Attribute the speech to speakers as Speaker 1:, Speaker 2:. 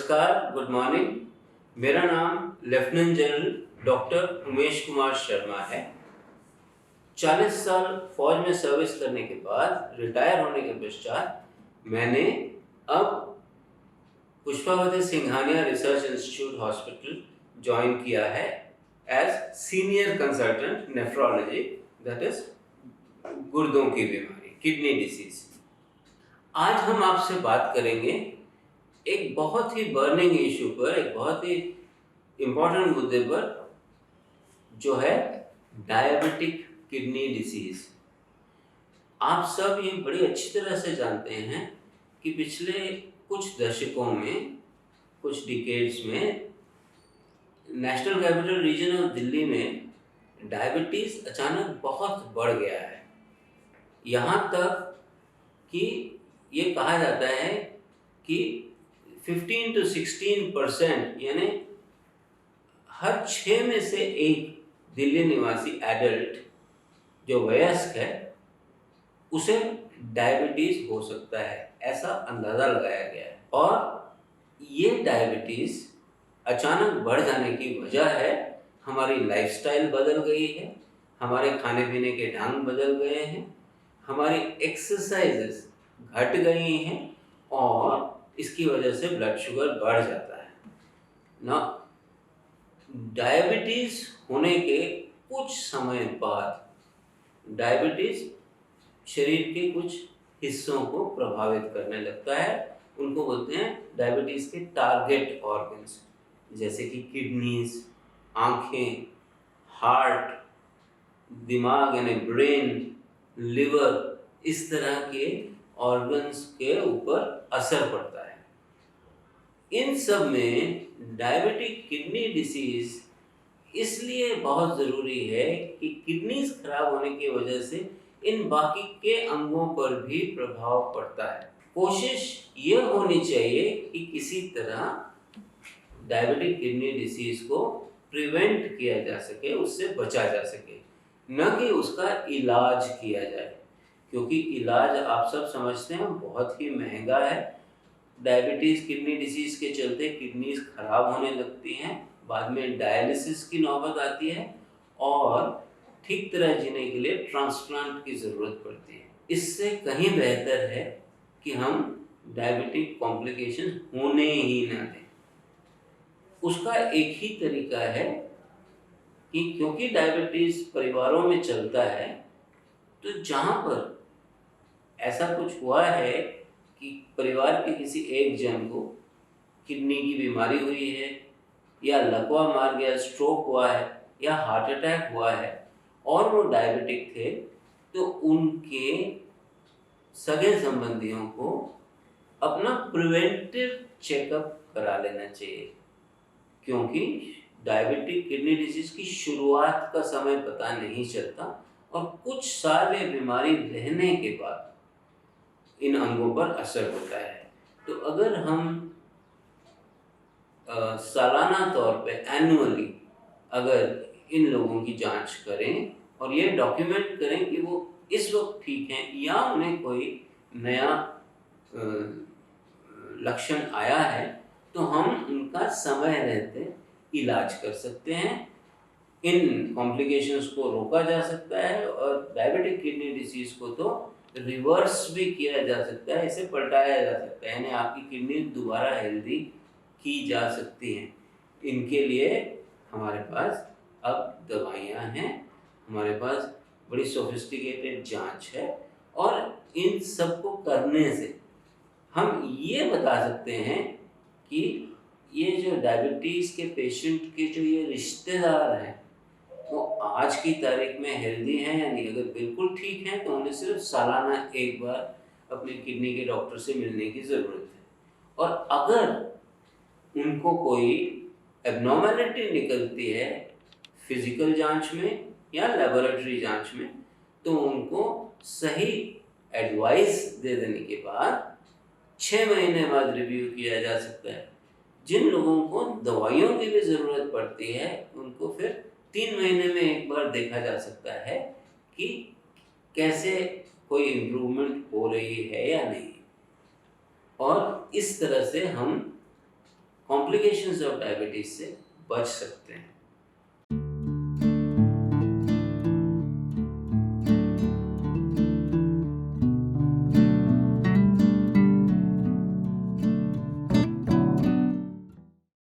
Speaker 1: नमस्कार, good morning. मेरा नाम lieutenant general doctor Umesh Kumar Sharma है। 40 साल फौज में सर्विस करने के बाद रिटायर होने के पश्चात मैंने अब Pushpawati Singhania research institute hospital join किया है as senior consultant nephrology, that is गुर्दों की बीमारी, किडनी डिसीज। आज हम आपसे बात करेंगे एक बहुत ही बर्निंग इशू पर, एक बहुत ही इम्पोर्टेंट मुद्दे पर, जो है डायबिटिक किडनी डिसीज। आप सब ये बड़ी अच्छी तरह से जानते हैं कि पिछले कुछ दशकों में, कुछ डिकेड्स में national capital region of Delhi में डायबिटीज़ अचानक बहुत बढ़ गया है। यहाँ तक कि ये कहा जाता है कि 15 to 16% यानी हर 6 में से एक दिल्ली निवासी एडल्ट जो वयस्क है उसे डायबिटीज़ हो सकता है, ऐसा अंदाज़ा लगाया गया है। और ये डायबिटीज़ अचानक बढ़ जाने की वजह है हमारी लाइफस्टाइल बदल गई है, हमारे खाने पीने के ढंग बदल गए हैं, हमारी एक्सरसाइजेस घट गई हैं और इसकी वजह से ब्लड शुगर बढ़ जाता है ना। डायबिटीज़ होने के कुछ समय बाद डायबिटीज़ शरीर के कुछ हिस्सों को प्रभावित करने लगता है। उनको बोलते हैं डायबिटीज़ के टारगेट ऑर्गन्स, जैसे कि किडनीज, आँखें, हार्ट, दिमाग यानी ब्रेन, लिवर, इस तरह के ऑर्गन्स के ऊपर असर पड़ता है। इन सब में डायबिटिक किडनी डिसीज़ इसलिए बहुत ज़रूरी है कि किडनीज खराब होने की वजह से इन बाकी के अंगों पर भी प्रभाव पड़ता है। कोशिश ये होनी चाहिए कि किसी तरह डायबिटिक किडनी डिसीज़ को प्रिवेंट किया जा सके, उससे बचा जा सके, न कि उसका इलाज किया जाए, क्योंकि इलाज आप सब समझते हैं बहुत ही महंगा है। डायबिटीज़ किडनी डिसीज़ के चलते किडनीज खराब होने लगती हैं, बाद में डायलिसिस की नौबत आती है और ठीक तरह जीने के लिए ट्रांसप्लांट की ज़रूरत पड़ती है। इससे कहीं बेहतर है कि हम डायबिटिक कॉम्प्लिकेशन होने ही ना दें। उसका एक ही तरीका है कि क्योंकि डायबिटीज़ परिवारों में चलता है, तो जहाँ पर ऐसा कुछ हुआ है कि परिवार के किसी एक जन को किडनी की बीमारी हुई है, या लकवा मार गया, स्ट्रोक हुआ है, या हार्ट अटैक हुआ है और वो डायबिटिक थे, तो उनके सगे संबंधियों को अपना प्रिवेंटिव चेकअप करा लेना चाहिए, क्योंकि डायबिटिक किडनी डिजीज़ की शुरुआत का समय पता नहीं चलता और कुछ साल ये बीमारी रहने के बाद इन अंगों पर असर होता है। तो अगर हम सालाना तौर पे एनुअली अगर इन लोगों की जांच करें और ये डॉक्यूमेंट करें कि वो इस वक्त ठीक हैं या उन्हें कोई नया लक्षण आया है, तो हम उनका समय रहते इलाज कर सकते हैं। इन कॉम्प्लिकेशंस को रोका जा सकता है और डायबिटिक किडनी डिसीज़ को तो रिवर्स भी किया जा सकता है, इसे पलटाया जा सकता है, यानी आपकी किडनी दोबारा हेल्दी की जा सकती हैं। इनके लिए हमारे पास अब दवाइयाँ हैं, हमारे पास बड़ी सोफिस्टिकेटेड जांच है और इन सब को करने से हम ये बता सकते हैं कि ये जो डायबिटीज़ के पेशेंट के जो ये रिश्तेदार हैं वो आज की तारीख में हेल्दी हैं या नहीं। अगर बिल्कुल ठीक हैं तो उन्हें सिर्फ सालाना एक बार अपने किडनी के डॉक्टर से मिलने की ज़रूरत है। और अगर उनको कोई एबनॉर्मेलिटी निकलती है फिजिकल जांच में या लेबोरेटरी जांच में, तो उनको सही एडवाइस दे देने के बाद 6 महीने बाद रिव्यू किया जा सकता है। जिन लोगों को दवाइयों की भी ज़रूरत पड़ती है उनको फिर 3 महीने में एक बार देखा जा सकता है कि कैसे कोई इम्प्रूवमेंट हो रही है या नहीं। और इस तरह से हम कॉम्प्लिकेशंस ऑफ डायबिटीज से बच सकते हैं।